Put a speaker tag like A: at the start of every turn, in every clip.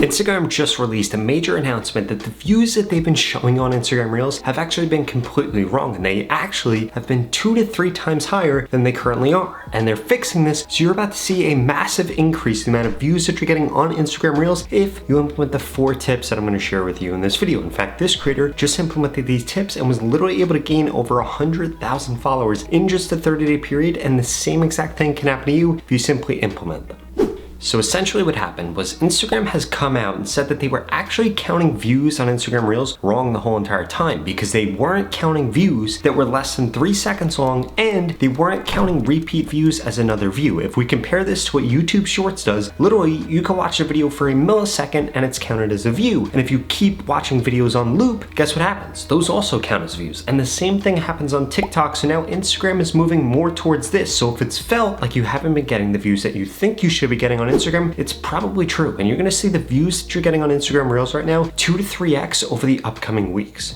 A: Instagram just released a major announcement that the views that they've been showing on Instagram Reels have actually been completely wrong, and they actually have been 2 to 3 times higher than they currently are. And they're fixing this, so you're about to see a massive increase in the amount of views that you're getting on Instagram Reels if you implement the 4 tips that I'm going to share with you in this video. In fact, this creator just implemented these tips and was literally able to gain over 100,000 followers in just a 30-day period, and the same exact thing can happen to you if you simply implement them. So essentially what happened was Instagram has come out and said that they were actually counting views on Instagram Reels wrong the whole entire time, because they weren't counting views that were less than 3 seconds long, and they weren't counting repeat views as another view. If we compare this to what YouTube Shorts does, literally you can watch a video for a millisecond and it's counted as a view. And if you keep watching videos on loop, guess what happens? Those also count as views. And the same thing happens on TikTok. So now Instagram is moving more towards this. So if it's felt like you haven't been getting the views that you think you should be getting on Instagram, it's probably true, and you're gonna see the views that you're getting on Instagram Reels right now 2 to 3x over the upcoming weeks.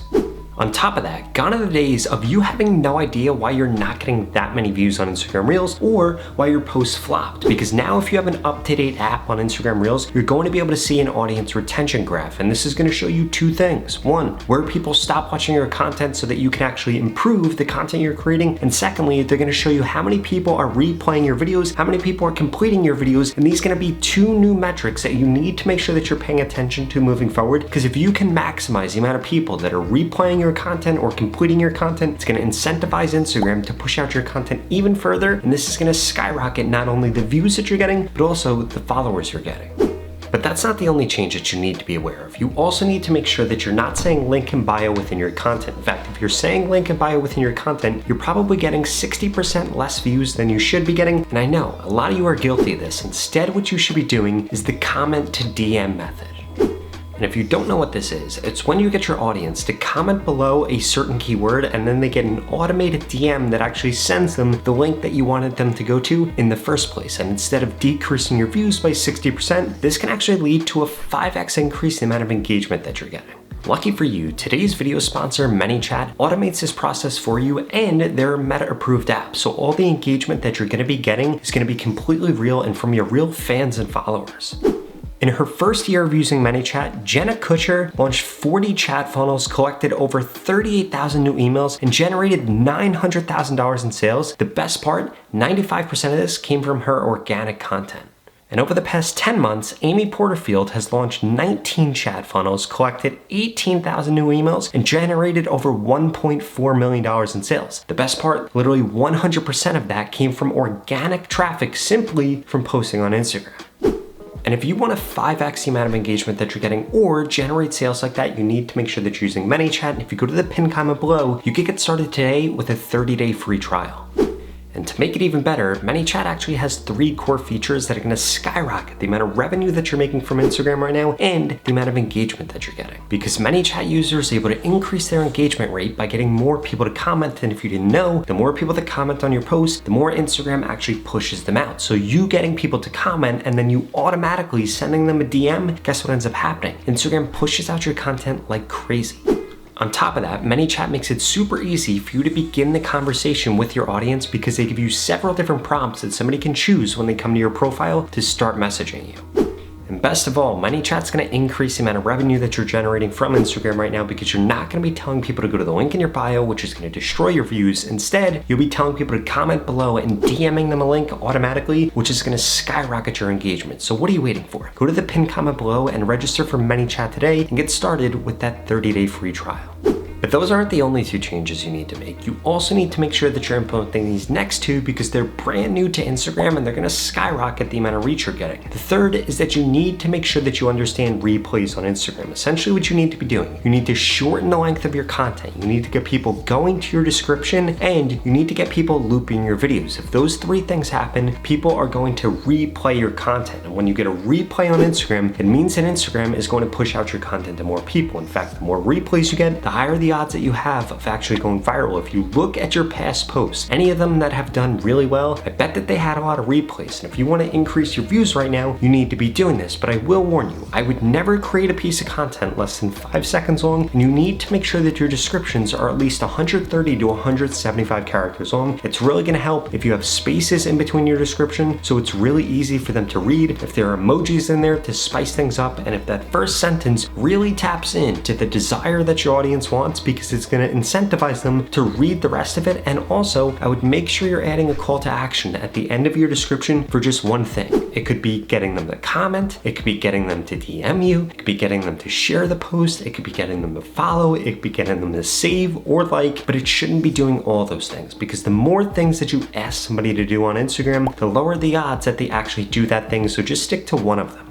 A: On top of that, gone are the days of you having no idea why you're not getting that many views on Instagram Reels or why your posts flopped, because now if you have an up-to-date app on Instagram Reels, you're going to be able to see an audience retention graph, and this is going to show you 2 things. 1, where people stop watching your content so that you can actually improve the content you're creating, and secondly, they're going to show you how many people are replaying your videos, how many people are completing your videos, and these are going to be 2 new metrics that you need to make sure that you're paying attention to moving forward, because if you can maximize the amount of people that are replaying your content or completing your content, it's going to incentivize Instagram to push out your content even further, and this is going to skyrocket not only the views that you're getting, but also the followers you're getting. But that's not the only change that you need to be aware of. You also need to make sure that you're not saying link in bio within your content. In fact, if you're saying link in bio within your content, you're probably getting 60% less views than you should be getting. And I know a lot of you are guilty of this. Instead, what you should be doing is the comment to DM method. And if you don't know what this is, it's when you get your audience to comment below a certain keyword, and then they get an automated DM that actually sends them the link that you wanted them to go to in the first place. And instead of decreasing your views by 60%, this can actually lead to a 5x increase in the amount of engagement that you're getting. Lucky for you, today's video sponsor, Manychat, automates this process for you, and they're a Meta-approved app. So all the engagement that you're gonna be getting is gonna be completely real and from your real fans and followers. In her first year of using Manychat, Jenna Kutcher launched 40 chat funnels, collected over 38,000 new emails, and generated $900,000 in sales. The best part, 95% of this came from her organic content. And over the past 10 months, Amy Porterfield has launched 19 chat funnels, collected 18,000 new emails, and generated over $1.4 million in sales. The best part, literally 100% of that came from organic traffic simply from posting on Instagram. And if you want to 5x the amount of engagement that you're getting or generate sales like that, you need to make sure that you're using Manychat. And if you go to the pinned comment below, you can get started today with a 30-day free trial. And to make it even better, Manychat actually has 3 core features that are going to skyrocket the amount of revenue that you're making from Instagram right now and the amount of engagement that you're getting. Because Manychat users are able to increase their engagement rate by getting more people to comment. And if you didn't know, the more people that comment on your post, the more Instagram actually pushes them out. So you getting people to comment and then you automatically sending them a DM, guess what ends up happening? Instagram pushes out your content like crazy. On top of that, Manychat makes it super easy for you to begin the conversation with your audience, because they give you several different prompts that somebody can choose when they come to your profile to start messaging you. And best of all, Manychat's gonna increase the amount of revenue that you're generating from Instagram right now, because you're not gonna be telling people to go to the link in your bio, which is gonna destroy your views. Instead, you'll be telling people to comment below and DMing them a link automatically, which is gonna skyrocket your engagement. So what are you waiting for? Go to the pinned comment below and register for Manychat today and get started with that 30-day free trial. But those aren't the only 2 changes you need to make. You also need to make sure that you're implementing these next 2, because they're brand new to Instagram and they're gonna skyrocket the amount of reach you're getting. The third is that you need to make sure that you understand replays on Instagram. Essentially what you need to be doing, you need to shorten the length of your content. You need to get people going to your description, and you need to get people looping your videos. If those 3 things happen, people are going to replay your content. And when you get a replay on Instagram, it means that Instagram is going to push out your content to more people. In fact, the more replays you get, the higher the the odds that you have of actually going viral. If you look at your past posts, any of them that have done really well, I bet that they had a lot of replays. And if you want to increase your views right now, you need to be doing this. But I will warn you, I would never create a piece of content less than 5 seconds long, and you need to make sure that your descriptions are at least 130 to 175 characters long. It's really going to help if you have spaces in between your description, so it's really easy for them to read, if there are emojis in there to spice things up, and if that first sentence really taps into the desire that your audience wants, because it's going to incentivize them to read the rest of it. And also, I would make sure you're adding a call to action at the end of your description for just one thing. It could be getting them to comment, it could be getting them to DM you, it could be getting them to share the post, it could be getting them to follow, it could be getting them to save or like, but it shouldn't be doing all those things, because the more things that you ask somebody to do on Instagram, the lower the odds that they actually do that thing, so just stick to one of them.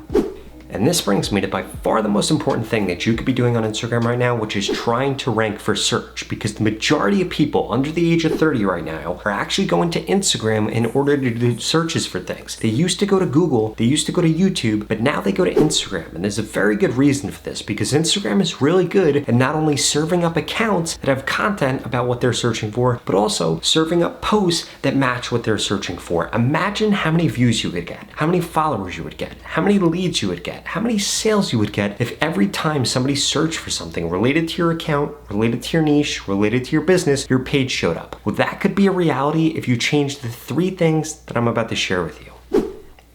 A: And this brings me to by far the most important thing that you could be doing on Instagram right now, which is trying to rank for search, because the majority of people under the age of 30 right now are actually going to Instagram in order to do searches for things. They used to go to Google, they used to go to YouTube, but now they go to Instagram. And there's a very good reason for this, because Instagram is really good at not only serving up accounts that have content about what they're searching for, but also serving up posts that match what they're searching for. Imagine how many views you would get, how many followers you would get, how many leads you would get, how many sales you would get if every time somebody searched for something related to your account, related to your niche, related to your business, your page showed up. Well, that could be a reality if you change the 3 things that I'm about to share with you.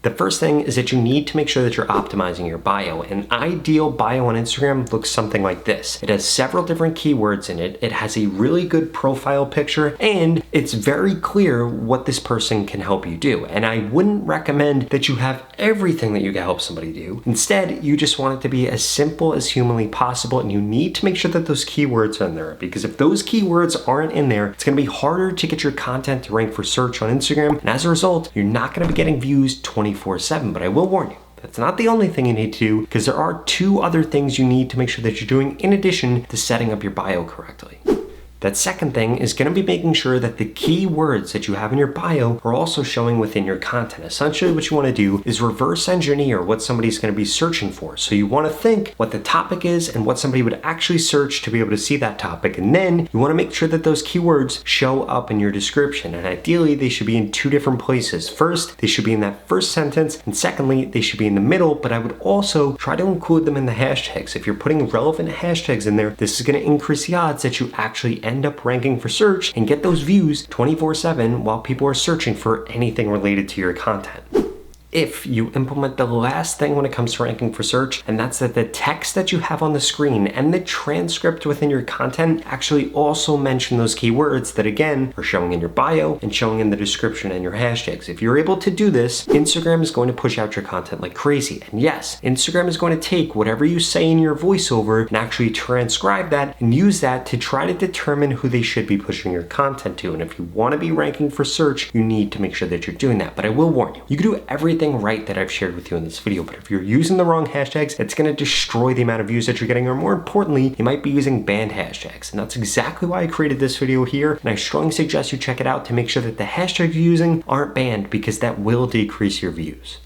A: The first thing is that you need to make sure that you're optimizing your bio. An ideal bio on Instagram looks something like this. It has several different keywords in it. It has a really good profile picture, and it's very clear what this person can help you do. And I wouldn't recommend that you have everything that you can help somebody do. Instead, you just want it to be as simple as humanly possible, and you need to make sure that those keywords are in there, because if those keywords aren't in there, it's gonna be harder to get your content to rank for search on Instagram, and as a result, you're not gonna be getting views 24/7, but I will warn you, that's not the only thing you need to do, because there are 2 other things you need to make sure that you're doing in addition to setting up your bio correctly. That second thing is going to be making sure that the keywords that you have in your bio are also showing within your content. Essentially, what you want to do is reverse engineer what somebody's going to be searching for. So you want to think what the topic is and what somebody would actually search to be able to see that topic. And then you want to make sure that those keywords show up in your description. And ideally, they should be in 2 different places. First, they should be in that first sentence. And secondly, they should be in the middle. But I would also try to include them in the hashtags. If you're putting relevant hashtags in there, this is going to increase the odds that you actually end up ranking for search and get those views 24/7 while people are searching for anything related to your content. If you implement the last thing when it comes to ranking for search, and that's that the text that you have on the screen and the transcript within your content actually also mention those keywords that again are showing in your bio and showing in the description and your hashtags. If you're able to do this, Instagram is going to push out your content like crazy. And yes, Instagram is going to take whatever you say in your voiceover and actually transcribe that and use that to try to determine who they should be pushing your content to. And if you want to be ranking for search, you need to make sure that you're doing that. But I will warn you, you can do everything right that I've shared with you in this video, but if you're using the wrong hashtags, it's going to destroy the amount of views that you're getting, or more importantly, you might be using banned hashtags. And that's exactly why I created this video here, and I strongly suggest you check it out to make sure that the hashtags you're using aren't banned, because that will decrease your views.